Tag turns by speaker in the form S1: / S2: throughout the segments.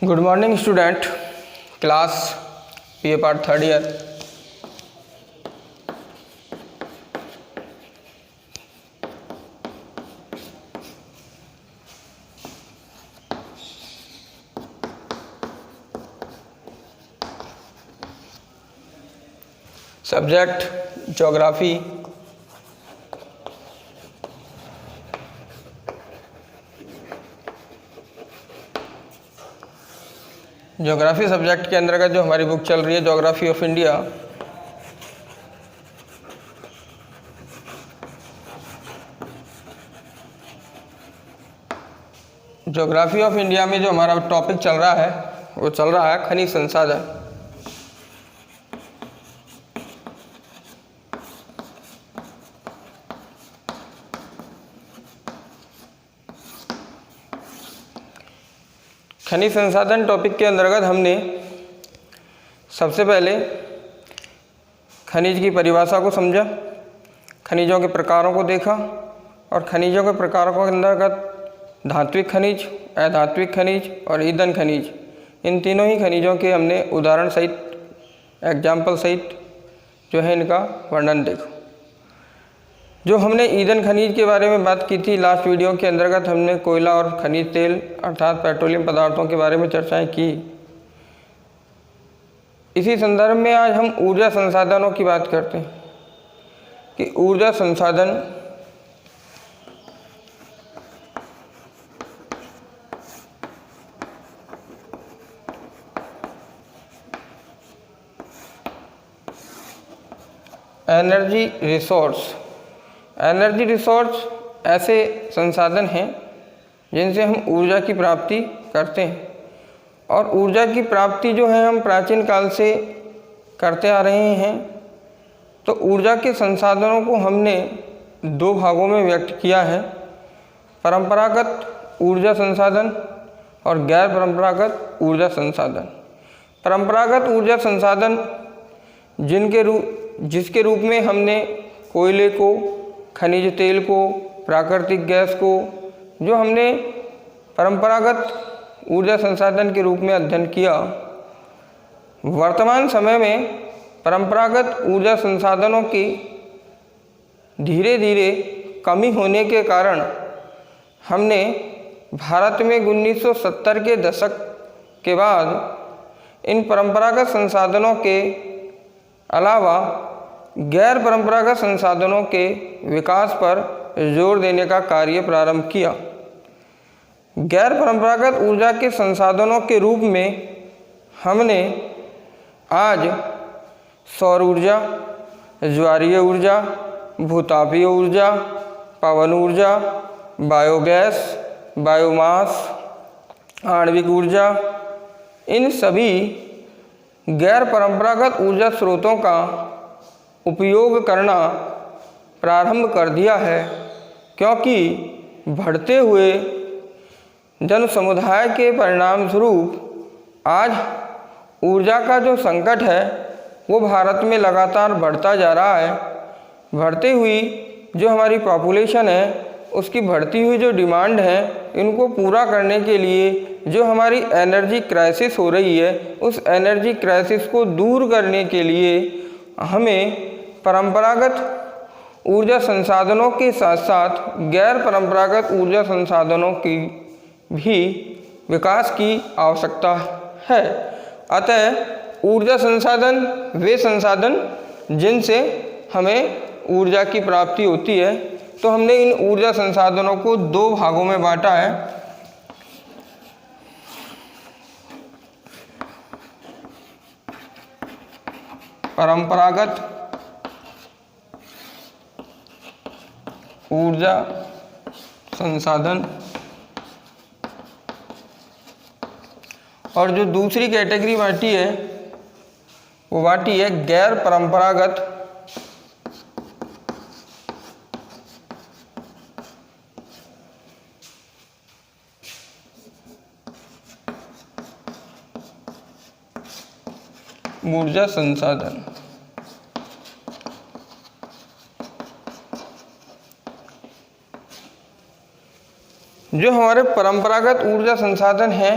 S1: Good morning student, class BA part third year. Subject geography. Geography subject के अंतर्गत जो हमारी बुक चल रही है geography of India, geography of India में जो हमारा टॉपिक चल रहा है वो चल रहा है खनिज संसाधन। खनिज संसाधन टॉपिक के अंतर्गत हमने सबसे पहले खनिज की परिभाषा को समझा, खनिजों के प्रकारों को देखा और खनिजों के प्रकारों के अंतर्गत धात्विक खनिज, अधात्विक खनिज और ईंधन खनिज, इन तीनों ही खनिजों के हमने उदाहरण सहित, एग्जाम्पल सहित जो है इनका वर्णन देखा। जो हमने ईंधन खनिज के बारे में बात की थी लास्ट वीडियो के अंतर्गत, हमने कोयला और खनिज तेल अर्थात पेट्रोलियम पदार्थों के बारे में चर्चाएं की। इसी संदर्भ में आज हम ऊर्जा संसाधनों की बात करते हैं कि ऊर्जा संसाधन एनर्जी रिसोर्स ऐसे संसाधन हैं जिनसे हम ऊर्जा की प्राप्ति करते हैं। और ऊर्जा की प्राप्ति जो है हम प्राचीन काल से करते आ रहे हैं। तो ऊर्जा के संसाधनों को हमने दो भागों में व्यक्त किया है, परंपरागत ऊर्जा संसाधन और गैर परंपरागत ऊर्जा संसाधन। परंपरागत ऊर्जा संसाधन जिसके रूप में हमने कोयले को, खनिज तेल को, प्राकृतिक गैस को, जो हमने परंपरागत ऊर्जा संसाधन के रूप में अध्ययन किया। वर्तमान समय में परंपरागत ऊर्जा संसाधनों की धीरे धीरे कमी होने के कारण हमने भारत में 1970 के दशक के बाद इन परंपरागत संसाधनों के अलावा गैर परंपरागत संसाधनों के विकास पर जोर देने का कार्य प्रारंभ किया। गैर परंपरागत ऊर्जा के संसाधनों के रूप में हमने आज सौर ऊर्जा, ज्वारीय ऊर्जा, भूतापीय ऊर्जा, पवन ऊर्जा, बायोगैस, बायोमास, आणविक ऊर्जा, इन सभी गैर परंपरागत ऊर्जा स्रोतों का उपयोग करना प्रारंभ कर दिया है, क्योंकि बढ़ते हुए जन समुदाय के परिणाम स्वरूप आज ऊर्जा का जो संकट है वो भारत में लगातार बढ़ता जा रहा है। बढ़ती हुई जो हमारी पॉपुलेशन है उसकी बढ़ती हुई जो डिमांड है, इनको पूरा करने के लिए जो हमारी एनर्जी क्राइसिस हो रही है, उस एनर्जी क्राइसिस को दूर करने के लिए हमें परंपरागत ऊर्जा संसाधनों के साथ साथ गैर परंपरागत ऊर्जा संसाधनों की भी विकास की आवश्यकता है। अतः ऊर्जा संसाधन वे संसाधन जिनसे हमें ऊर्जा की प्राप्ति होती है। तो हमने इन ऊर्जा संसाधनों को दो भागों में बांटा है। परंपरागत ऊर्जा संसाधन और जो दूसरी कैटेगरी बांटी है वो बांटी है गैर परंपरागत ऊर्जा संसाधन। जो हमारे परंपरागत ऊर्जा संसाधन हैं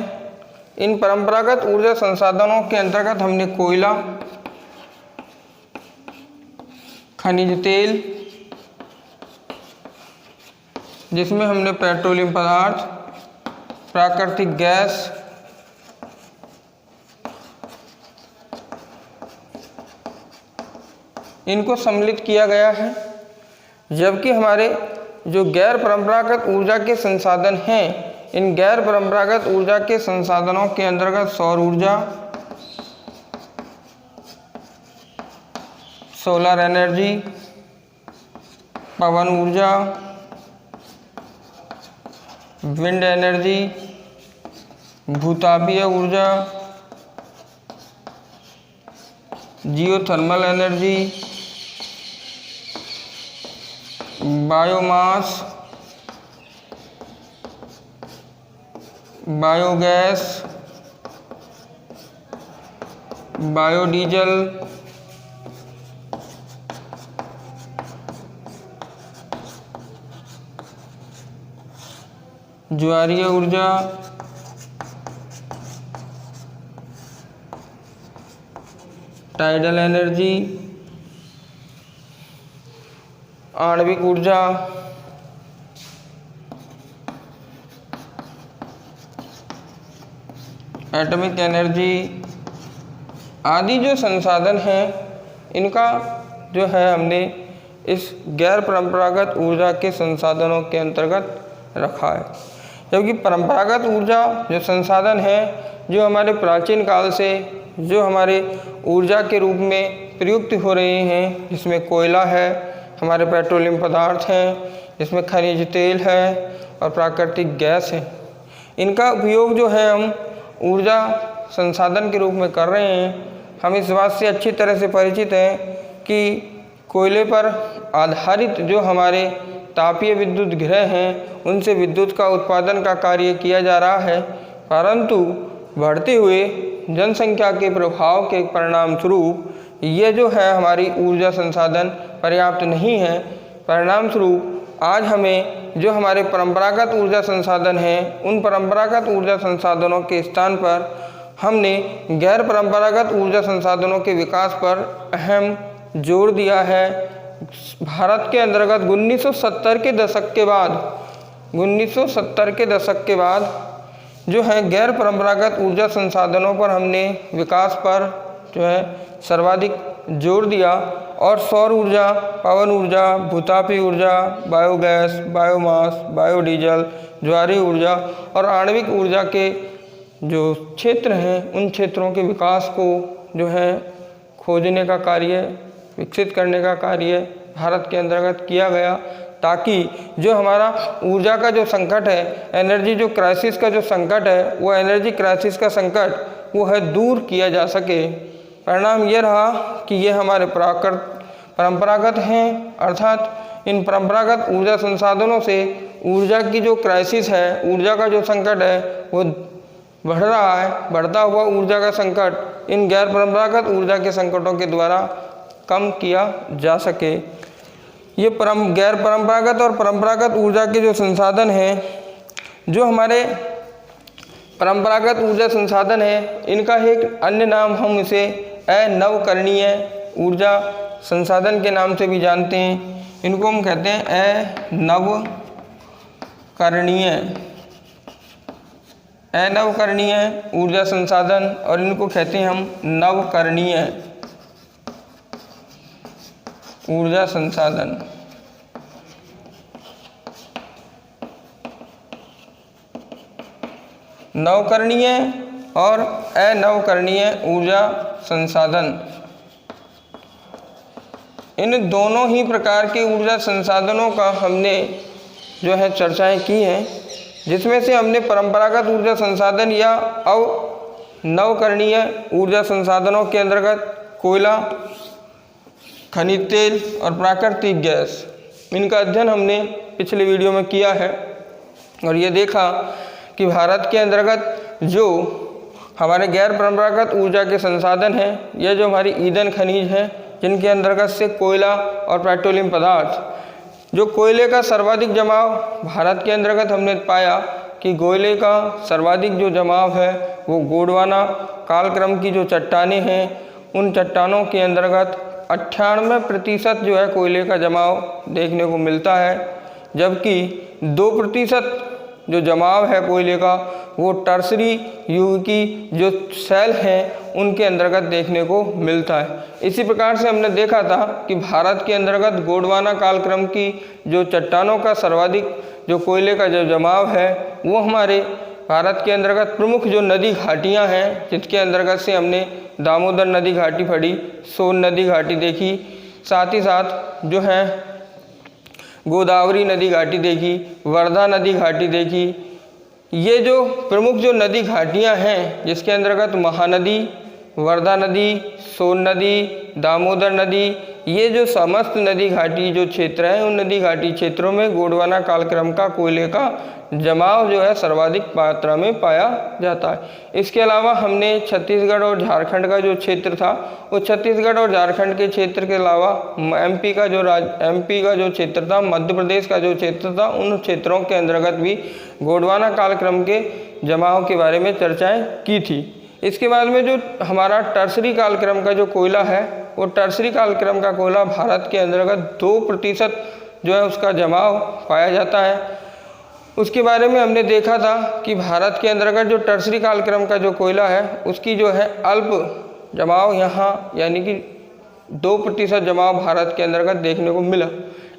S1: इन परंपरागत ऊर्जा संसाधनों के अंतर्गत हमने कोयला, खनिज तेल, जिसमें हमने पेट्रोलियम पदार्थ, प्राकृतिक गैस, इनको सम्मिलित किया गया है। जबकि हमारे जो गैर परंपरागत ऊर्जा के संसाधन हैं, इन गैर परंपरागत ऊर्जा के संसाधनों के अंतर्गत सौर ऊर्जा, सोलर एनर्जी, पवन ऊर्जा, विंड एनर्जी, भूतापीय ऊर्जा, geothermal energy, biomass, biogas, biodiesel, ज्वारीय ऊर्जा, टाइडल एनर्जी, आणविक ऊर्जा, एटॉमिक एनर्जी आदि जो संसाधन हैं, इनका जो है हमने इस गैर परंपरागत ऊर्जा के संसाधनों के अंतर्गत रखा है। जबकि परंपरागत ऊर्जा जो संसाधन है, जो हमारे प्राचीन काल से जो हमारे ऊर्जा के रूप में प्रयुक्त हो रहे हैं, जिसमें कोयला है, हमारे पेट्रोलियम पदार्थ हैं, जिसमें खनिज तेल है और प्राकृतिक गैस है, इनका उपयोग जो है हम ऊर्जा संसाधन के रूप में कर रहे हैं। हम इस बात से अच्छी तरह से परिचित हैं कि कोयले पर आधारित जो हमारे तापीय विद्युत गृह हैं, उनसे विद्युत का उत्पादन का कार्य किया जा रहा है, परंतु बढ़ते हुए जनसंख्या के प्रभाव के परिणाम स्वरूप ये जो है हमारी ऊर्जा संसाधन पर्याप्त नहीं है। परिणाम स्वरूप आज हमें जो हमारे परंपरागत ऊर्जा संसाधन हैं, उन परंपरागत ऊर्जा संसाधनों के स्थान पर हमने गैर परंपरागत ऊर्जा संसाधनों के विकास पर अहम जोर दिया है। भारत के अंतर्गत 1970 के दशक के बाद जो है गैर परंपरागत ऊर्जा संसाधनों पर हमने विकास पर जो है सर्वाधिक जोर दिया और सौर ऊर्जा, पवन ऊर्जा, भूतापीय ऊर्जा, बायोगैस, बायोमास, बायोडीजल, ज्वारीय ऊर्जा और आणविक ऊर्जा के जो क्षेत्र हैं, उन क्षेत्रों के विकास को जो है खोजने का कार्य, विकसित करने का कार्य भारत के अंतर्गत किया गया, ताकि जो हमारा ऊर्जा का जो संकट है, एनर्जी जो क्राइसिस का जो संकट है, वो एनर्जी क्राइसिस का संकट वो है दूर किया जा सके। परिणाम ये रहा कि ये हमारे परंपरागत हैं, अर्थात इन परंपरागत ऊर्जा संसाधनों से ऊर्जा की जो क्राइसिस है, ऊर्जा का जो संकट है वो बढ़ रहा है। बढ़ता हुआ ऊर्जा का संकट इन गैर परंपरागत ऊर्जा के संकटों के द्वारा कम किया जा सके। ये गैर परंपरागत और परंपरागत ऊर्जा के जो संसाधन हैं, जो हमारे परंपरागत ऊर्जा संसाधन है, इनका एक अन्य नाम हम इसे अनवकरणीय ऊर्जा संसाधन के नाम से भी जानते हैं। इनको हम कहते हैं अनवकरणीय ऊर्जा संसाधन, और इनको कहते हैं हम नवकरणीय ऊर्जा संसाधन। नवकरणीय और अनवकरणीय ऊर्जा संसाधन, इन दोनों ही प्रकार के ऊर्जा संसाधनों का हमने जो है चर्चाएं की हैं, जिसमें से हमने परंपरागत ऊर्जा संसाधन या नवकरणीय ऊर्जा संसाधनों के अंतर्गत कोयला, खनिज तेल और प्राकृतिक गैस, इनका अध्ययन हमने पिछले वीडियो में किया है और ये देखा कि भारत के अंतर्गत जो हमारे गैर परंपरागत ऊर्जा के संसाधन हैं, यह जो हमारी ईंधन खनिज हैं, जिनके अंतर्गत से कोयला और पेट्रोलियम पदार्थ, जो कोयले का सर्वाधिक जमाव भारत के अंतर्गत हमने पाया कि कोयले का सर्वाधिक जो जमाव है वो गोंडवाना कालक्रम की जो चट्टानें हैं उन चट्टानों के अंतर्गत 98% जो है कोयले का जमाव देखने को मिलता है, जबकि 2% जो जमाव है कोयले का वो टर्सरी युग की जो सेल हैं उनके अंतर्गत देखने को मिलता है। इसी प्रकार से हमने देखा था कि भारत के अंतर्गत गोंडवाना कालक्रम की जो चट्टानों का सर्वाधिक जो कोयले का जो जमाव है वो हमारे भारत के अंतर्गत प्रमुख जो नदी घाटियां हैं, जिसके अंतर्गत से हमने दामोदर नदी घाटी पढ़ी, सोन नदी घाटी देखी, साथ ही साथ जो है गोदावरी नदी घाटी देखी, वर्धा नदी घाटी देखी। ये जो प्रमुख जो नदी घाटियां हैं जिसके अंतर्गत महानदी, वर्धा नदी, सोन नदी, दामोदर नदी, ये जो समस्त नदी घाटी जो क्षेत्र हैं उन नदी घाटी क्षेत्रों में गोंडवाना कालक्रम का कोयले का जमाव जो है सर्वाधिक मात्रा में पाया जाता है। इसके अलावा हमने छत्तीसगढ़ और झारखंड का जो क्षेत्र था वो छत्तीसगढ़ और झारखंड के क्षेत्र के अलावा एमपी का जो क्षेत्र था, मध्य प्रदेश का जो क्षेत्र था, उन क्षेत्रों के अंतर्गत भी गोंडवाना कालक्रम के जमाव के बारे में चर्चाएं की थी। इसके बाद में जो हमारा टर्सरी कालक्रम का जो कोयला है वो टर्सरी कालक्रम का कोयला भारत के अंतर्गत 2% जो है उसका जमाव पाया जाता है। उसके बारे में हमने देखा था कि भारत के अंतर्गत जो टर्सरी कालक्रम का जो कोयला है उसकी जो है अल्प जमाव यहाँ यानी कि 2% जमाव भारत के अंतर्गत देखने को मिला।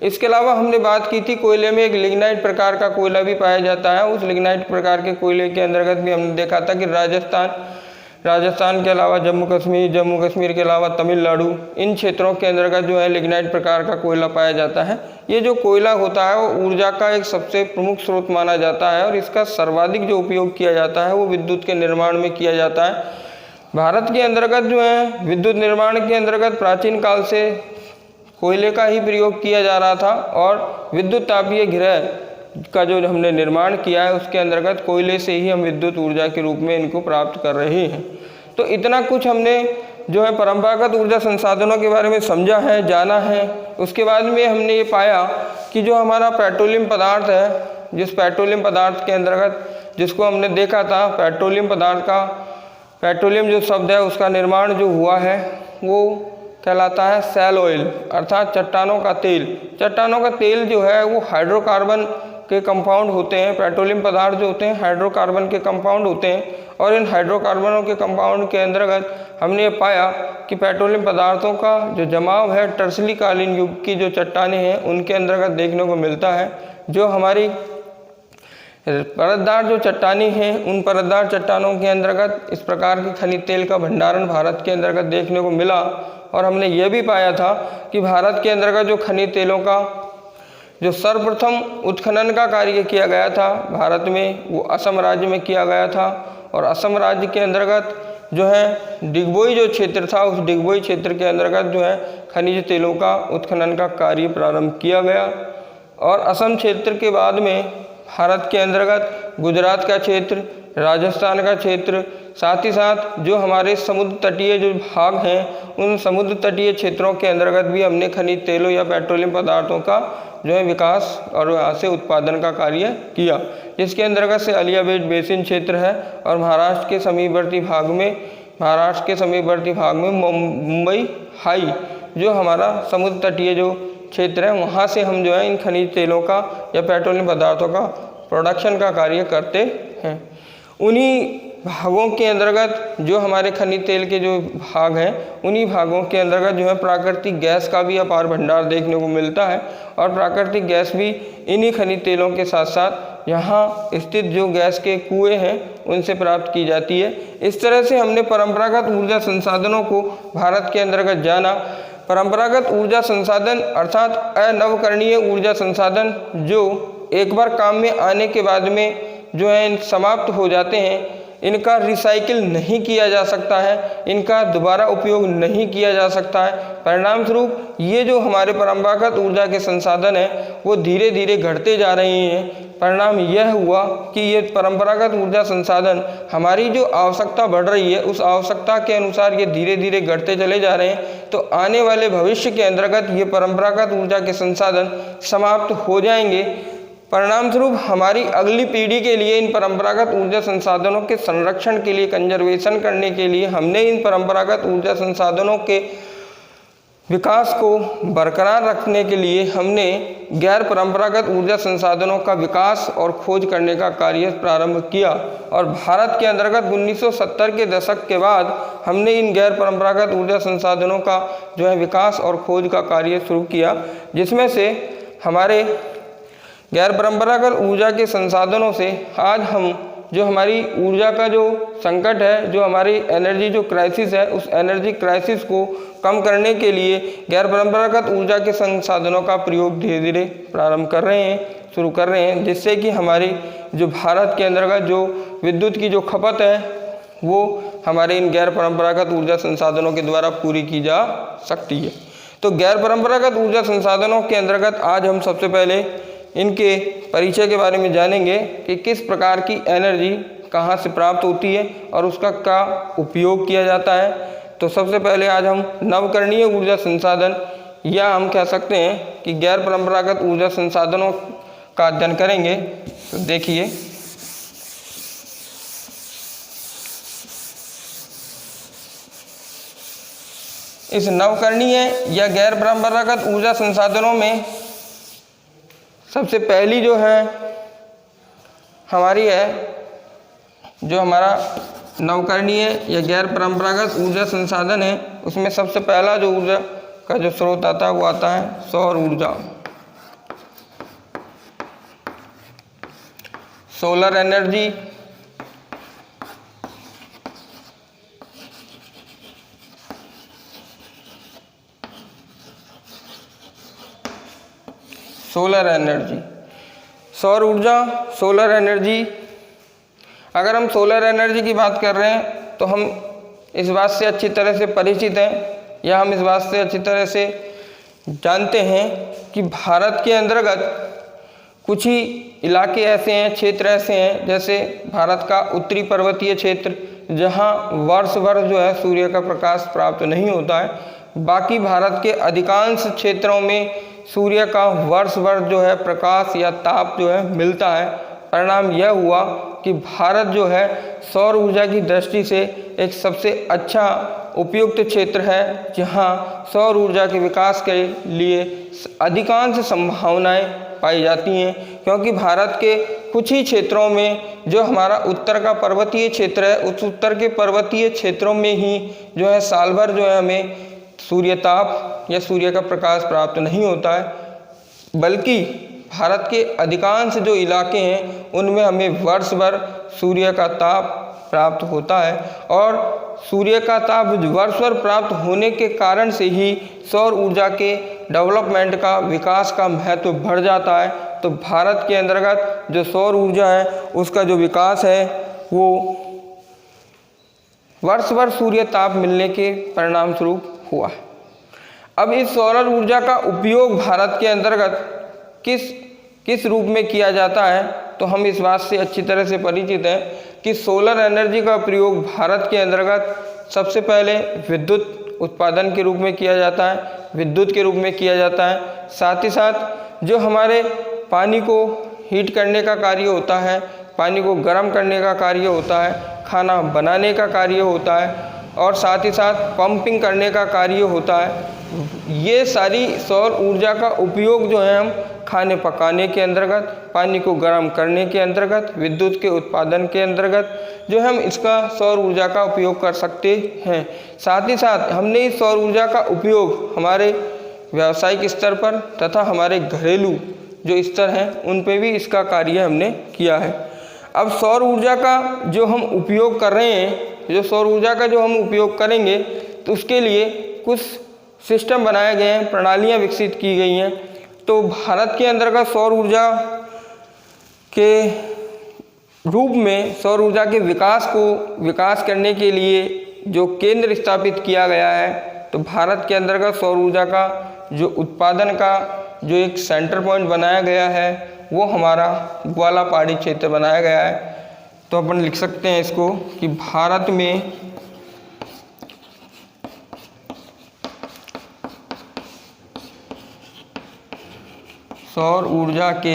S1: इसके अलावा हमने बात की थी कोयले में एक लिग्नाइट प्रकार का कोयला भी पाया जाता है। उस लिग्नाइट प्रकार के कोयले के अंतर्गत भी हमने देखा था कि राजस्थान के अलावा जम्मू कश्मीर के अलावा तमिलनाडु, इन क्षेत्रों के अंतर्गत जो है लिग्नाइट प्रकार का कोयला पाया जाता है। ये जो कोयला होता है वो ऊर्जा का एक सबसे प्रमुख स्रोत माना जाता है और इसका सर्वाधिक जो उपयोग किया जाता है वो विद्युत के निर्माण में किया जाता है। भारत के अंतर्गत जो है विद्युत निर्माण के अंतर्गत प्राचीन काल से कोयले का ही प्रयोग किया जा रहा था और विद्युत तापीय गृह का जो हमने निर्माण किया है उसके अंतर्गत कोयले से ही हम विद्युत ऊर्जा के रूप में इनको प्राप्त कर रहे हैं। तो इतना कुछ हमने जो है परंपरागत ऊर्जा संसाधनों के बारे में समझा है, जाना है। उसके बाद में हमने ये पाया कि जो हमारा पेट्रोलियम पदार्थ है, जिस पेट्रोलियम पदार्थ के अंतर्गत जिसको हमने देखा था पेट्रोलियम जो शब्द है उसका निर्माण जो हुआ है वो कहलाता है सेल ऑयल, अर्थात चट्टानों का तेल। चट्टानों का तेल जो है वो हाइड्रोकार्बन के कंपाउंड होते हैं। पेट्रोलियम पदार्थ जो होते हैं हाइड्रोकार्बन के कंपाउंड होते हैं और इन हाइड्रोकार्बनों के कंपाउंड के अंतर्गत हमने ये पाया कि पेट्रोलियम पदार्थों का जो जमाव है टर्सरी कालीन युग की जो चट्टानें हैं उनके अंतर्गत देखने को मिलता है। जो हमारी परतदार जो चट्टानें हैं उन परतदार चट्टानों के अंतर्गत इस प्रकार के खनिज तेल का भंडारण भारत के अंतर्गत देखने को मिला। और हमने यह भी पाया था कि भारत के अंतर्गत जो खनिज तेलों का जो सर्वप्रथम उत्खनन का कार्य किया गया था भारत में वो असम राज्य में किया गया था और असम राज्य के अंतर्गत जो है डिगबोई जो क्षेत्र था उस डिगबोई क्षेत्र के अंतर्गत जो है खनिज तेलों का उत्खनन का कार्य प्रारंभ किया गया। और असम क्षेत्र के बाद में भारत के अंतर्गत गुजरात का क्षेत्र, राजस्थान का क्षेत्र, साथ ही साथ जो हमारे समुद्र तटीय जो भाग हैं उन समुद्र तटीय क्षेत्रों के अंतर्गत भी हमने खनिज तेलों या पेट्रोलियम पदार्थों का जो है विकास और वहाँ से उत्पादन का कार्य किया, जिसके अंतर्गत से अलियाबेट बेसिन क्षेत्र है और महाराष्ट्र के समीपवर्ती भाग में मुंबई हाई जो हमारा समुद्र तटीय जो क्षेत्र है वहाँ से हम जो है इन खनिज तेलों का या पेट्रोलियम पदार्थों का प्रोडक्शन का कार्य करते हैं। उन्हीं भागों के अंतर्गत जो हमारे खनिज तेल के जो भाग हैं उन्हीं भागों के अंतर्गत जो है प्राकृतिक गैस का भी अपार भंडार देखने को मिलता है और प्राकृतिक गैस भी इन्हीं खनिज तेलों के साथ साथ यहाँ स्थित जो गैस के कुएं हैं उनसे प्राप्त की जाती है। इस तरह से हमने परंपरागत ऊर्जा संसाधनों को भारत के अंतर्गत जाना। परंपरागत ऊर्जा संसाधन अर्थात अनवकरणीय ऊर्जा संसाधन जो एक बार काम में आने के बाद में जो है समाप्त हो जाते हैं, इनका रिसाइकिल नहीं किया जा सकता है, इनका दोबारा उपयोग नहीं किया जा सकता है। परिणाम स्वरूप ये जो हमारे परंपरागत ऊर्जा के संसाधन हैं वो धीरे धीरे घटते जा रहे हैं। परिणाम यह हुआ कि ये परंपरागत ऊर्जा संसाधन हमारी जो आवश्यकता बढ़ रही है उस आवश्यकता के अनुसार ये धीरे धीरे घटते चले जा रहे हैं। तो आने वाले भविष्य के अंतर्गत ये परंपरागत ऊर्जा के संसाधन समाप्त हो जाएंगे। परिणाम स्वरूप हमारी अगली पीढ़ी के लिए इन परंपरागत ऊर्जा संसाधनों के संरक्षण के लिए, कंजर्वेशन करने के लिए हमने इन परंपरागत ऊर्जा संसाधनों के विकास को बरकरार रखने के लिए हमने गैर परंपरागत ऊर्जा संसाधनों का विकास और खोज करने का कार्य प्रारंभ किया। और भारत के अंतर्गत 1970 के दशक के बाद हमने इन गैर परंपरागत ऊर्जा संसाधनों का जो है विकास और खोज का कार्य शुरू किया, जिसमें से हमारे गैर परंपरागत ऊर्जा के संसाधनों से आज हम जो हमारी ऊर्जा का जो संकट है, जो हमारी एनर्जी जो क्राइसिस है, उस एनर्जी क्राइसिस को कम करने के लिए गैर परंपरागत ऊर्जा के संसाधनों का प्रयोग धीरे धीरे प्रारंभ कर रहे हैं, शुरू कर रहे हैं, जिससे कि हमारी जो भारत के अंतर्गत जो विद्युत की जो खपत है वो हमारे इन गैर परंपरागत ऊर्जा संसाधनों के द्वारा पूरी की जा सकती है। तो गैर परंपरागत ऊर्जा संसाधनों के अंतर्गत आज हम सबसे पहले इनके परिचय के बारे में जानेंगे कि किस प्रकार की एनर्जी कहाँ से प्राप्त होती है और उसका क्या उपयोग किया जाता है। तो सबसे पहले आज हम नवकरणीय ऊर्जा संसाधन या हम कह सकते हैं कि गैर परंपरागत ऊर्जा संसाधनों का अध्ययन करेंगे। तो देखिए, इस नवकरणीय या गैर परंपरागत ऊर्जा संसाधनों में सबसे पहली जो है हमारी है, जो हमारा नवकरणीय या गैर परंपरागत ऊर्जा संसाधन है, उसमें सबसे पहला जो ऊर्जा का जो स्रोत आता है वो आता है सौर ऊर्जा, सोलर एनर्जी। सोलर एनर्जी, सौर ऊर्जा, सोलर एनर्जी। अगर हम सोलर एनर्जी की बात कर रहे हैं तो हम इस बात से अच्छी तरह से परिचित हैं या हम इस बात से अच्छी तरह से जानते हैं कि भारत के अंतर्गत कुछ ही इलाके ऐसे हैं, क्षेत्र ऐसे हैं, जैसे भारत का उत्तरी पर्वतीय क्षेत्र जहां वर्ष भर जो है सूर्य का प्रकाश प्राप्त नहीं होता है। बाकी भारत के अधिकांश क्षेत्रों में सूर्य का वर्ष भर जो है प्रकाश या ताप जो है मिलता है। परिणाम यह हुआ कि भारत जो है सौर ऊर्जा की दृष्टि से एक सबसे अच्छा उपयुक्त क्षेत्र है, जहां सौर ऊर्जा के विकास के लिए अधिकांश संभावनाएं पाई जाती हैं। क्योंकि भारत के कुछ ही क्षेत्रों में जो हमारा उत्तर का पर्वतीय क्षेत्र है, उस उत्तर के पर्वतीय क्षेत्रों में ही जो है साल भर जो है हमें सूर्य ताप या सूर्य का प्रकाश प्राप्त नहीं होता है, बल्कि भारत के अधिकांश जो इलाके हैं उनमें हमें वर्ष भर सूर्य का ताप प्राप्त होता है। और सूर्य का ताप वर्ष भर प्राप्त होने के कारण से ही सौर ऊर्जा के डेवलपमेंट का, विकास का महत्व बढ़ जाता है। तो भारत के अंतर्गत जो सौर ऊर्जा है उसका जो विकास है वो वर्ष भर सूर्य ताप मिलने के परिणाम स्वरूप हुआ है। अब इस सौर ऊर्जा का उपयोग भारत के अंतर्गत किस रूप में किया जाता है, तो हम इस बात से अच्छी तरह से परिचित हैं कि सोलर एनर्जी का प्रयोग भारत के अंतर्गत सबसे पहले विद्युत उत्पादन के रूप में किया जाता है, विद्युत के रूप में किया जाता है। साथ ही साथ जो हमारे पानी को हीट करने का कार्य होता है, पानी को गर्म करने का कार्य होता है, खाना बनाने का कार्य होता है और साथ ही साथ पंपिंग करने का कार्य होता है। ये सारी सौर ऊर्जा का उपयोग जो है हम खाने पकाने के अंतर्गत, पानी को गर्म करने के अंतर्गत, विद्युत के उत्पादन के अंतर्गत जो हम इसका सौर ऊर्जा का उपयोग कर सकते हैं। साथ ही साथ हमने इस सौर ऊर्जा का उपयोग हमारे व्यावसायिक स्तर पर तथा हमारे घरेलू जो स्तर हैं उन पे भी इसका कार्य हमने किया है। अब सौर ऊर्जा का जो हम उपयोग कर रहे हैं, जो सौर ऊर्जा का जो हम उपयोग करेंगे, तो उसके लिए कुछ सिस्टम बनाए गए हैं, प्रणालियाँ विकसित की गई हैं। तो भारत के अंतर्गत सौर ऊर्जा के रूप में सौर ऊर्जा के विकास करने के लिए जो केंद्र स्थापित किया गया है, तो भारत के अंतर्गत सौर ऊर्जा का जो उत्पादन का जो एक सेंटर पॉइंट बनाया गया है वो हमारा ग्वाला पहाड़ी क्षेत्र बनाया गया है। तो अपन लिख सकते हैं इसको कि भारत में सौर ऊर्जा के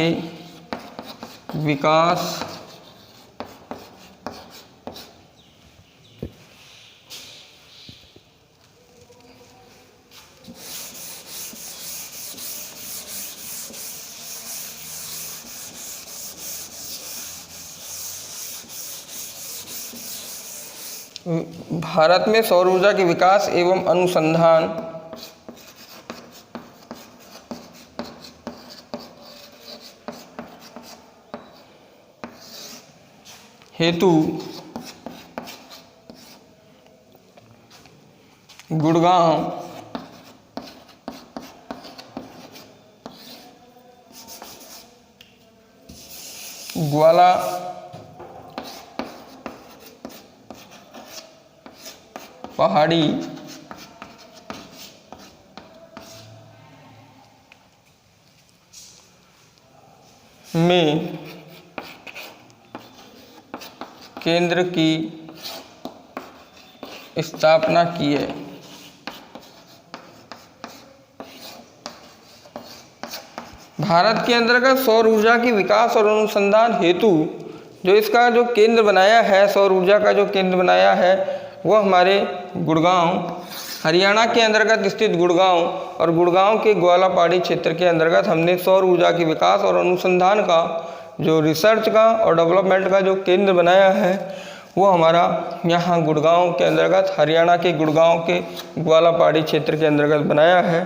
S1: विकास भारत में सौर ऊर्जा के विकास एवं अनुसंधान हेतु गुड़गांव ग्वाला पहाड़ी में केंद्र की स्थापना की है। भारत के अंतर्गत सौर ऊर्जा के विकास और अनुसंधान हेतु जो इसका जो केंद्र बनाया है, सौर ऊर्जा का जो केंद्र बनाया है वो हमारे गुड़गांव, हरियाणा के अंतर्गत स्थित गुड़गांव और गुड़गांव के ग्वाला पहाड़ी क्षेत्र के अंतर्गत हमने सौर ऊर्जा के विकास और अनुसंधान का जो रिसर्च का और डेवलपमेंट का जो केंद्र बनाया है वो हमारा यहाँ गुड़गांव के अंतर्गत, हरियाणा के गुड़गांव के ग्वाला पहाड़ी क्षेत्र के अंतर्गत बनाया है।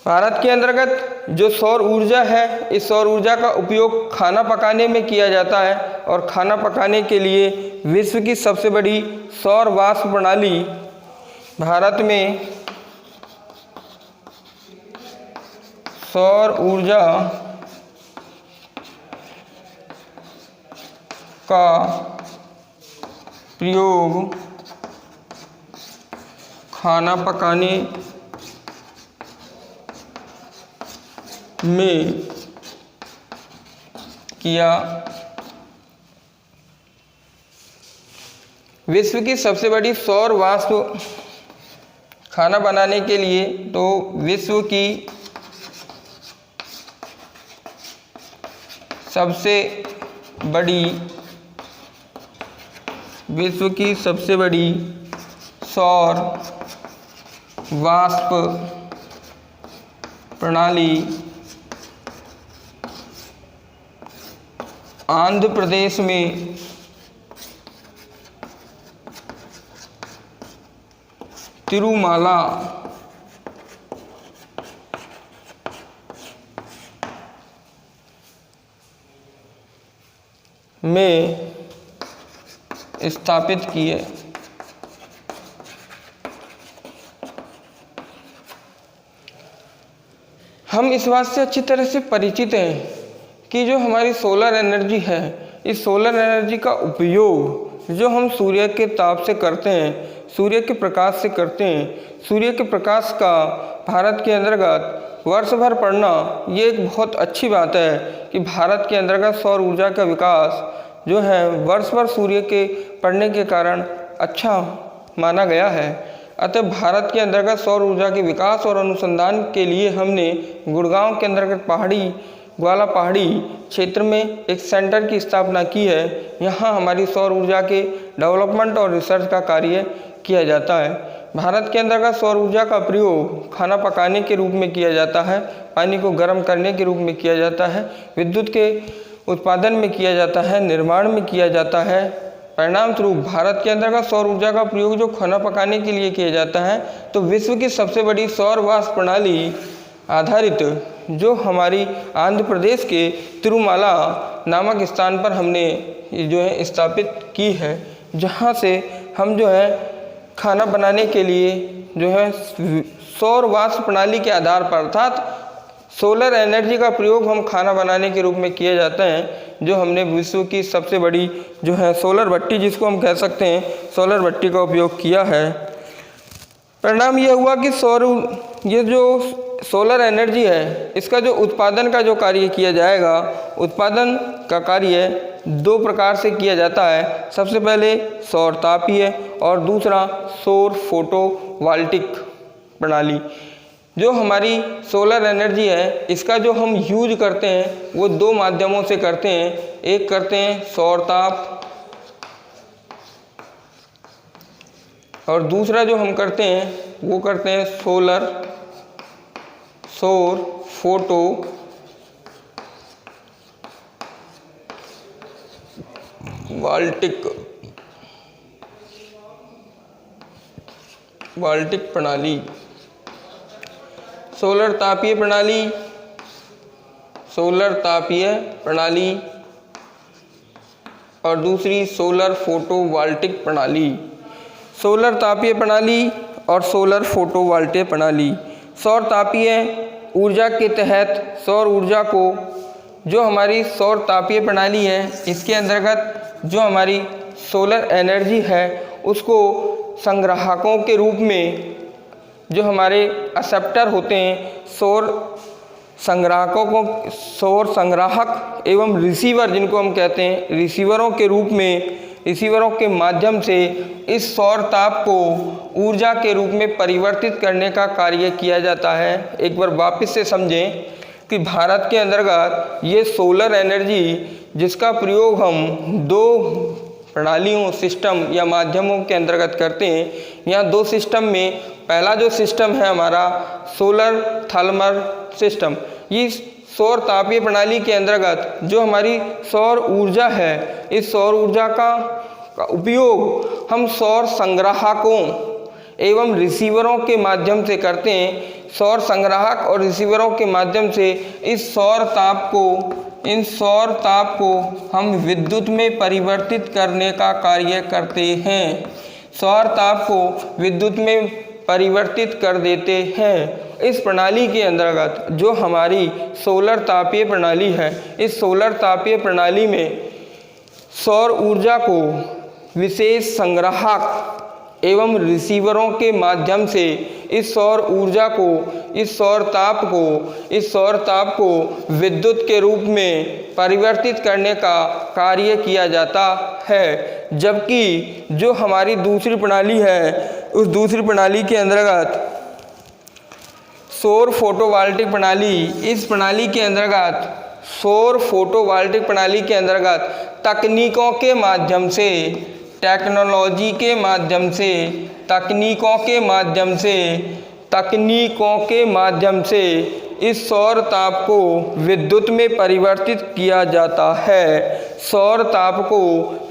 S1: भारत के अंतर्गत जो सौर ऊर्जा है, इस सौर ऊर्जा का उपयोग खाना पकाने में किया जाता है और खाना पकाने के लिए विश्व की सबसे बड़ी सौर वाष्प प्रणाली भारत में सौर ऊर्जा का प्रयोग खाना पकाने में किया। विश्व की सबसे बड़ी सौर वाष्प खाना बनाने के लिए तो विश्व की सबसे बड़ी सौर वाष्प प्रणाली आंध्र प्रदेश में तिरुमाला में स्थापित की है। हम इस बात से अच्छी तरह से परिचित हैं कि जो हमारी सोलर एनर्जी है, इस सोलर एनर्जी का उपयोग जो हम सूर्य के ताप से करते हैं, सूर्य के प्रकाश से करते हैं, सूर्य के प्रकाश का भारत के अंतर्गत वर्ष भर पड़ना, ये एक बहुत अच्छी बात है कि भारत के अंतर्गत सौर ऊर्जा का विकास जो है वर्ष भर सूर्य के पड़ने के कारण अच्छा माना गया है। अतः भारत के अंतर्गत सौर ऊर्जा के विकास और अनुसंधान के लिए हमने गुड़गांव के अंतर्गत ग्वाला पहाड़ी क्षेत्र में एक सेंटर की स्थापना की है। यहाँ हमारी सौर ऊर्जा के डेवलपमेंट और रिसर्च का कार्य किया जाता है। भारत के अंतर्गत सौर ऊर्जा का प्रयोग खाना पकाने के रूप में किया जाता है, पानी को गर्म करने के रूप में किया जाता है, विद्युत के उत्पादन में किया जाता है, निर्माण में किया जाता है। परिणाम स्वरूप भारत के अंतर्गत सौर ऊर्जा का प्रयोग जो खाना पकाने के लिए किया जाता है, तो विश्व की सबसे बड़ी सौर वाष्प प्रणाली आधारित जो हमारी आंध्र प्रदेश के तिरुमाला नामक स्थान पर हमने जो है स्थापित की है, जहाँ से हम जो है खाना बनाने के लिए जो है सौर वाष्प प्रणाली के आधार पर अर्थात सोलर एनर्जी का प्रयोग हम खाना बनाने के रूप में किए जाते हैं। जो हमने विश्व की सबसे बड़ी जो है सोलर भट्टी, जिसको हम कह सकते हैं, सोलर भट्टी का उपयोग किया है। परिणाम यह हुआ कि ये जो सोलर एनर्जी है, इसका जो उत्पादन का जो कार्य किया जाएगा, उत्पादन का कार्य दो प्रकार से किया जाता है। सबसे पहले सौर तापीय और दूसरा सौर फोटोवोल्टिक प्रणाली। जो हमारी सोलर एनर्जी है इसका जो हम यूज करते हैं वो दो माध्यमों से करते हैं। एक करते हैं सौर ताप और दूसरा जो हम करते हैं वो करते हैं सौर फोटो वोल्टिक प्रणाली। सोलर तापीय प्रणाली और दूसरी सोलर फोटोवोल्टिक प्रणाली। सोलर तापीय प्रणाली और सोलर फोटोवोल्टिक प्रणाली। सौर तापीय ऊर्जा के तहत सौर ऊर्जा को, जो हमारी सौर तापीय प्रणाली है इसके अंतर्गत जो हमारी सोलर एनर्जी है उसको संग्राहकों के रूप में, जो हमारे एक्सेप्टर होते हैं सौर संग्राहक एवं रिसीवर जिनको हम कहते हैं, रिसीवरों के माध्यम से इस सौर ताप को ऊर्जा के रूप में परिवर्तित करने का कार्य किया जाता है। एक बार वापस से समझें कि भारत के अंतर्गत ये सोलर एनर्जी जिसका प्रयोग हम दो प्रणालियों, सिस्टम या माध्यमों के अंतर्गत करते हैं। यहाँ दो सिस्टम में पहला जो सिस्टम है हमारा सोलर थर्मल सिस्टम। इस सौर तापीय प्रणाली के अंतर्गत जो हमारी सौर ऊर्जा है, इस सौर ऊर्जा का उपयोग हम सौर संग्राहकों एवं रिसीवरों के माध्यम से करते हैं। सौर संग्राहक और रिसीवरों के माध्यम से इन सौर ताप को हम विद्युत में परिवर्तित करने का कार्य करते हैं। सौर ताप को विद्युत में परिवर्तित कर देते हैं। इस प्रणाली के अंतर्गत जो हमारी सोलर तापीय प्रणाली है, इस सोलर तापीय प्रणाली में सौर ऊर्जा को विशेष संग्राहक एवं रिसीवरों के माध्यम से इस सौर ऊर्जा को, इस सौर ताप को विद्युत के रूप में परिवर्तित करने का कार्य किया जाता है। जबकि जो हमारी दूसरी प्रणाली है, उस दूसरी प्रणाली के अंतर्गत सौर फोटोवोल्टिक प्रणाली, इस प्रणाली के अंतर्गत सौर फोटोवोल्टिक प्रणाली के अंतर्गत तकनीकों के माध्यम से, टेक्नोलॉजी के माध्यम से, तकनीकों के माध्यम से इस सौर ताप को विद्युत में परिवर्तित किया जाता है। सौर ताप को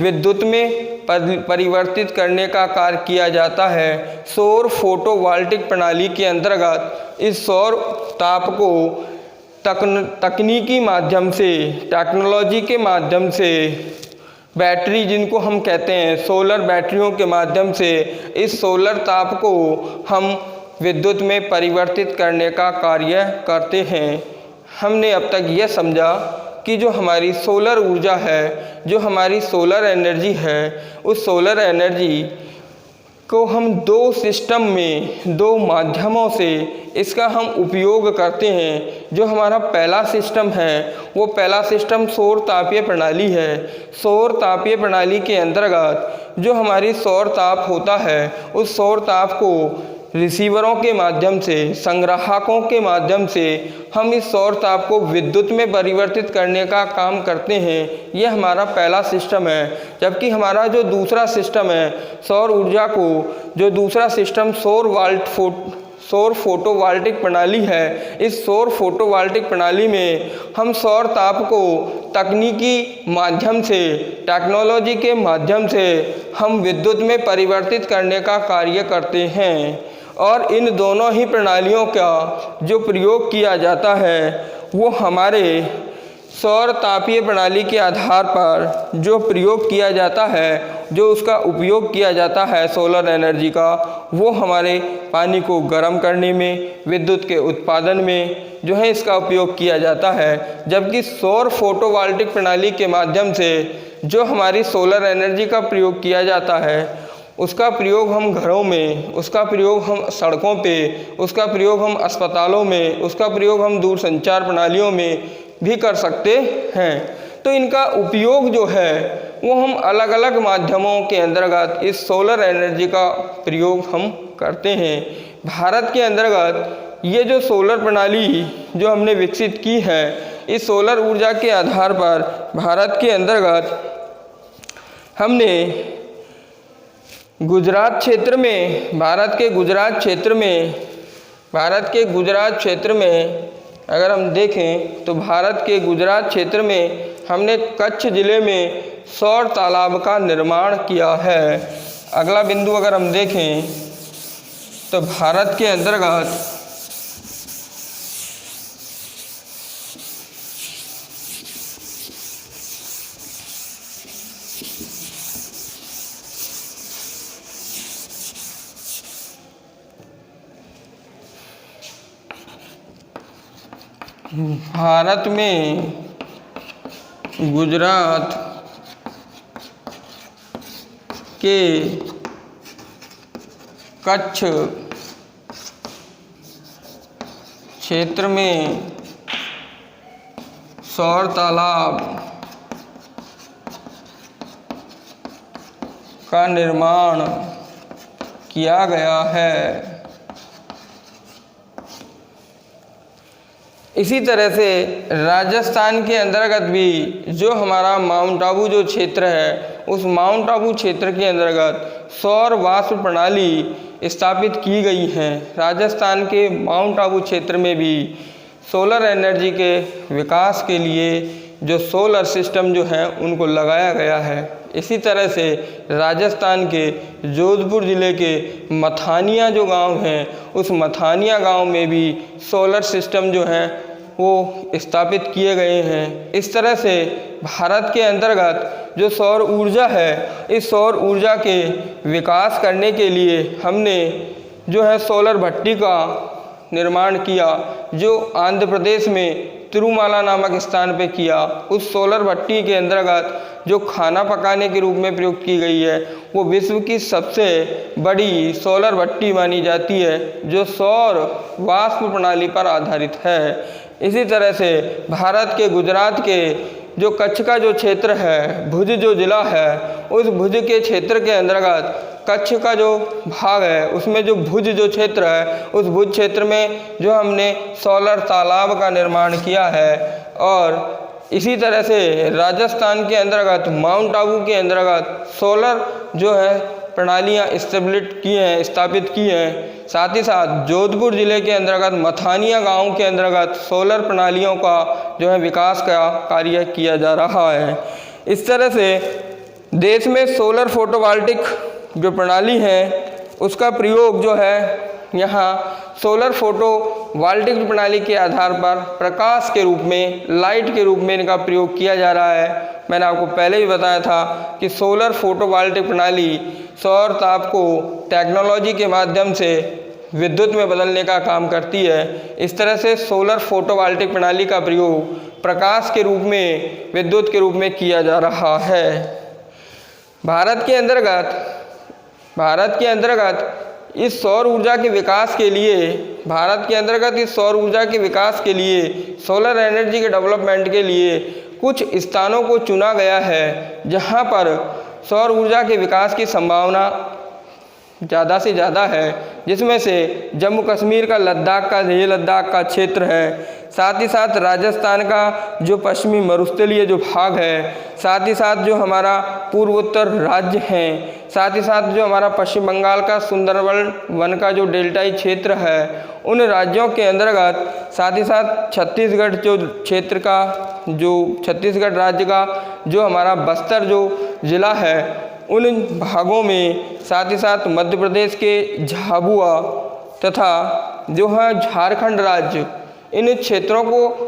S1: विद्युत में परिवर्तित करने का कार्य किया जाता है। सौर फोटोवोल्टिक प्रणाली के अंतर्गत इस सौर ताप को तकनीकी माध्यम से, टेक्नोलॉजी के माध्यम से, बैटरी जिनको हम कहते हैं, सोलर बैटरियों के माध्यम से इस सोलर ताप को हम विद्युत में परिवर्तित करने का कार्य करते हैं। हमने अब तक यह समझा कि जो हमारी सोलर ऊर्जा है, जो हमारी सोलर एनर्जी है, उस सोलर एनर्जी को हम दो सिस्टम में, दो माध्यमों से इसका हम उपयोग करते हैं। जो हमारा पहला सिस्टम है वो पहला सिस्टम सौर तापीय प्रणाली है। सौर तापीय प्रणाली के अंतर्गत जो हमारी सौर ताप होता है, उस सौर ताप को रिसीवरों के माध्यम से, संग्राहकों के माध्यम से हम इस सौर ताप को विद्युत में परिवर्तित करने का काम करते हैं। यह हमारा पहला सिस्टम है। जबकि हमारा जो दूसरा सिस्टम है सौर ऊर्जा को, जो दूसरा सिस्टम सौर फोटोवोल्टिक प्रणाली है, इस सौर फोटोवोल्टिक प्रणाली में हम सौर ताप को तकनीकी माध्यम से, टेक्नोलॉजी के माध्यम से हम विद्युत में परिवर्तित करने का कार्य करते हैं। और इन दोनों ही प्रणालियों का जो प्रयोग किया जाता है वो हमारे सौर तापीय प्रणाली के आधार पर जो प्रयोग किया जाता है, जो उसका उपयोग किया जाता है सोलर एनर्जी का, वो हमारे पानी को गर्म करने में, विद्युत के उत्पादन में जो है इसका उपयोग किया जाता है। जबकि सौर फोटोवोल्टिक प्रणाली के माध्यम से जो हमारी सोलर एनर्जी का प्रयोग किया जाता है, उसका प्रयोग हम घरों में, उसका प्रयोग हम सड़कों पे, उसका प्रयोग हम अस्पतालों में, उसका प्रयोग हम दूरसंचार प्रणालियों में भी कर सकते हैं। तो इनका उपयोग जो है वो हम अलग अलग माध्यमों के अंतर्गत इस सोलर एनर्जी का प्रयोग हम करते हैं। भारत के अंतर्गत ये जो सोलर प्रणाली जो हमने विकसित की है, इस सोलर ऊर्जा के आधार पर भारत के अंतर्गत हमने गुजरात क्षेत्र में, भारत के गुजरात क्षेत्र में अगर हम देखें तो भारत के गुजरात क्षेत्र में हमने कच्छ ज़िले में सौर तालाब का निर्माण किया है। अगला बिंदु अगर हम देखें तो भारत के अंतर्गत भारत में गुजरात के कच्छ क्षेत्र में सौर तालाब का निर्माण किया गया है। इसी तरह से राजस्थान के अंतर्गत भी जो हमारा माउंट आबू जो क्षेत्र है, उस माउंट आबू क्षेत्र के अंतर्गत सौर वाष्प प्रणाली स्थापित की गई है। राजस्थान के माउंट आबू क्षेत्र में भी सोलर एनर्जी के विकास के लिए जो सोलर सिस्टम जो है उनको लगाया गया है। इसी तरह से राजस्थान के जोधपुर ज़िले के मथानिया जो गांव हैं, उस मथानिया गांव में भी सोलर सिस्टम जो हैं वो स्थापित किए गए हैं। इस तरह से भारत के अंतर्गत जो सौर ऊर्जा है, इस सौर ऊर्जा के विकास करने के लिए हमने जो है सोलर भट्टी का निर्माण किया, जो आंध्र प्रदेश में तिरुमाला नामक स्थान पे किया। उस सोलर भट्टी के अंतर्गत जो खाना पकाने के रूप में प्रयोग की गई है, वो विश्व की सबसे बड़ी सोलर भट्टी मानी जाती है, जो सौर वाष्प प्रणाली पर आधारित है। इसी तरह से भारत के गुजरात के जो कच्छ का जो क्षेत्र है, भुज जो ज़िला है, उस भुज के क्षेत्र के अंतर्गत कच्छ का जो भाग है, उसमें जो भुज जो क्षेत्र है, उस भुज क्षेत्र में जो हमने सोलर तालाब का निर्माण किया है। और इसी तरह से राजस्थान के अंतर्गत माउंट आबू के अंतर्गत सोलर जो है प्रणालियाँ स्थापित की हैं। साथ ही साथ जोधपुर ज़िले के अंतर्गत मथानिया गांव के अंतर्गत सोलर प्रणालियों का जो है विकास का कार्य किया जा रहा है। इस तरह से देश में सोलर फोटोवोल्टिक जो प्रणाली है उसका प्रयोग जो है यहाँ सोलर फोटोवोल्टिक प्रणाली के आधार पर प्रकाश के रूप में, लाइट के रूप में इनका प्रयोग किया जा रहा है। मैंने आपको पहले भी बताया था कि सोलर फोटोवोल्टिक प्रणाली सौर ताप को टेक्नोलॉजी के माध्यम से विद्युत में बदलने का काम करती है। इस तरह से सोलर फोटोवोल्टिक प्रणाली का प्रयोग प्रकाश के रूप में, विद्युत के रूप में किया जा रहा है। भारत के अंतर्गत इस सौर ऊर्जा के विकास के लिए, सोलर एनर्जी के डेवलपमेंट के लिए कुछ स्थानों को चुना गया है, जहां पर सौर ऊर्जा के विकास की संभावना ज़्यादा से ज़्यादा है, जिसमें से जम्मू कश्मीर का लद्दाख का क्षेत्र है। साथ ही साथ राजस्थान का जो पश्चिमी मरुस्थलीय जो भाग है, साथ ही साथ जो हमारा पूर्वोत्तर राज्य हैं, साथ ही साथ जो हमारा पश्चिम बंगाल का सुंदरबन वन का जो डेल्टाई क्षेत्र है, उन राज्यों के अंतर्गत, साथ ही साथ छत्तीसगढ़ राज्य का जो हमारा बस्तर जो ज़िला है, उन भागों में, साथ ही साथ मध्य प्रदेश के झाबुआ तथा जो है झारखंड राज्य, इन क्षेत्रों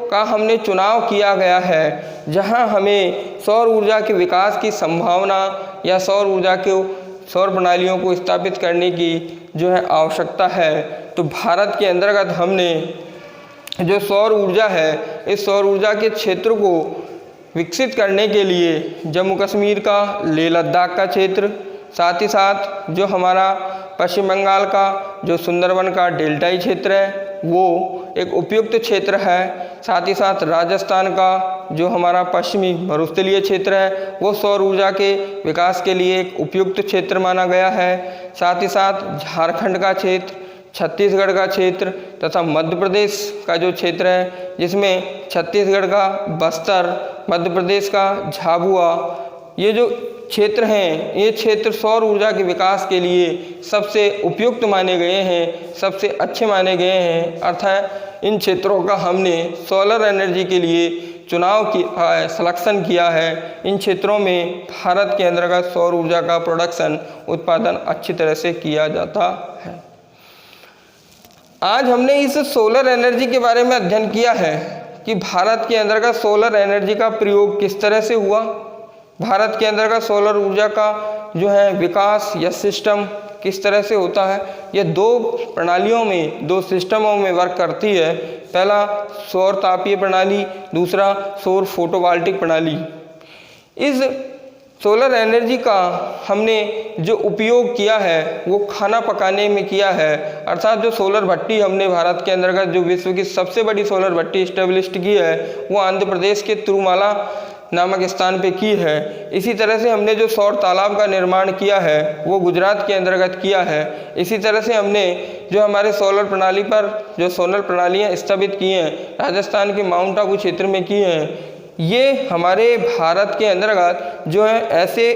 S1: का हमने चुनाव किया गया है, जहां हमें सौर ऊर्जा के विकास की संभावना या सौर प्रणालियों को स्थापित करने की जो है आवश्यकता है। तो भारत के अंतर्गत हमने जो सौर ऊर्जा है, इस सौर ऊर्जा के क्षेत्र को विकसित करने के लिए जम्मू कश्मीर का लेह लद्दाख का क्षेत्र, साथ ही साथ जो हमारा पश्चिम बंगाल का जो सुंदरबन का डेल्टाई क्षेत्र है, वो एक उपयुक्त क्षेत्र है। साथ ही साथ राजस्थान का जो हमारा पश्चिमी मरुस्थलीय क्षेत्र है, वो सौर ऊर्जा के विकास के लिए एक उपयुक्त क्षेत्र माना गया है। साथ ही साथ झारखंड का क्षेत्र, छत्तीसगढ़ का क्षेत्र तथा मध्य प्रदेश का जो क्षेत्र है, जिसमें छत्तीसगढ़ का बस्तर, मध्य प्रदेश का झाबुआ, ये जो क्षेत्र हैं, ये क्षेत्र सौर ऊर्जा के विकास के लिए सबसे उपयुक्त माने गए हैं, सबसे अच्छे माने गए हैं। अर्थात इन क्षेत्रों का हमने सोलर एनर्जी के लिए चुनाव किया है, सिलेक्शन किया है। इन क्षेत्रों में भारत के अंतर्गत सौर ऊर्जा का प्रोडक्शन, उत्पादन अच्छी तरह से किया जाता है। आज हमने इस सोलर एनर्जी के बारे में अध्ययन किया है कि भारत के अंतर्गत सोलर एनर्जी का प्रयोग किस तरह से हुआ, भारत के अंतर्गत सोलर ऊर्जा का जो है विकास या सिस्टम किस तरह से होता है। ये दो प्रणालियों में, दो सिस्टमों में वर्क करती है। पहला सौर तापीय प्रणाली, दूसरा सौर फोटोवोल्टिक प्रणाली। इस सोलर एनर्जी का हमने जो उपयोग किया है वो खाना पकाने में किया है। अर्थात जो सोलर भट्टी हमने भारत के अंतर्गत जो विश्व की सबसे बड़ी सोलर भट्टी इस्टेब्लिश्ड की है वो आंध्र प्रदेश के तिरुमाला नामक स्थान पे की है। इसी तरह से हमने जो सौर तालाब का निर्माण किया है वो गुजरात के अंतर्गत किया है। इसी तरह से हमने जो हमारे सोलर प्रणाली पर जो सोलर प्रणालियाँ स्थापित की हैं राजस्थान के माउंट आबू क्षेत्र में की हैं। ये हमारे भारत के अंतर्गत जो है ऐसे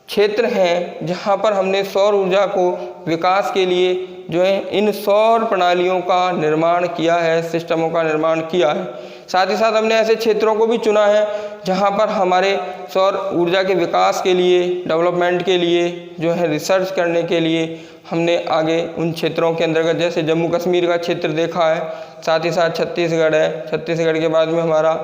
S1: क्षेत्र हैं जहाँ पर हमने सौर ऊर्जा को विकास के लिए जो है इन सौर प्रणालियों का निर्माण किया है, सिस्टमों का निर्माण किया है। साथ ही साथ हमने ऐसे क्षेत्रों को भी चुना है जहाँ पर हमारे सौर ऊर्जा के विकास के लिए, डेवलपमेंट के लिए जो है रिसर्च करने के लिए हमने आगे उन क्षेत्रों के अंतर्गत जैसे जम्मू कश्मीर का क्षेत्र देखा है, साथ ही साथ छत्तीसगढ़ है, छत्तीसगढ़ के बाद में हमारा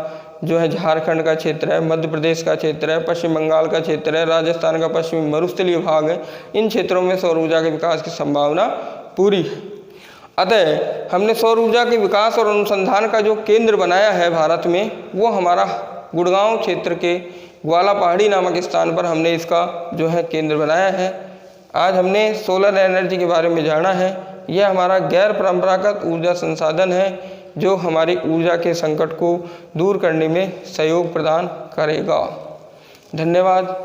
S1: जो है झारखंड का क्षेत्र है, मध्य प्रदेश का क्षेत्र है, पश्चिम बंगाल का क्षेत्र है, राजस्थान का पश्चिमी मरुस्थलीय भाग है। इन क्षेत्रों में सौर ऊर्जा के विकास की संभावना पूरी है। अतः हमने सौर ऊर्जा के विकास और अनुसंधान का जो केंद्र बनाया है भारत में वो हमारा गुड़गांव क्षेत्र के ग्वाला पहाड़ी नामक स्थान पर हमने इसका जो है केंद्र बनाया है। आज हमने सोलर एनर्जी के बारे में जाना है। यह हमारा गैर परंपरागत ऊर्जा संसाधन है जो हमारी ऊर्जा के संकट को दूर करने में सहयोग प्रदान करेगा। धन्यवाद।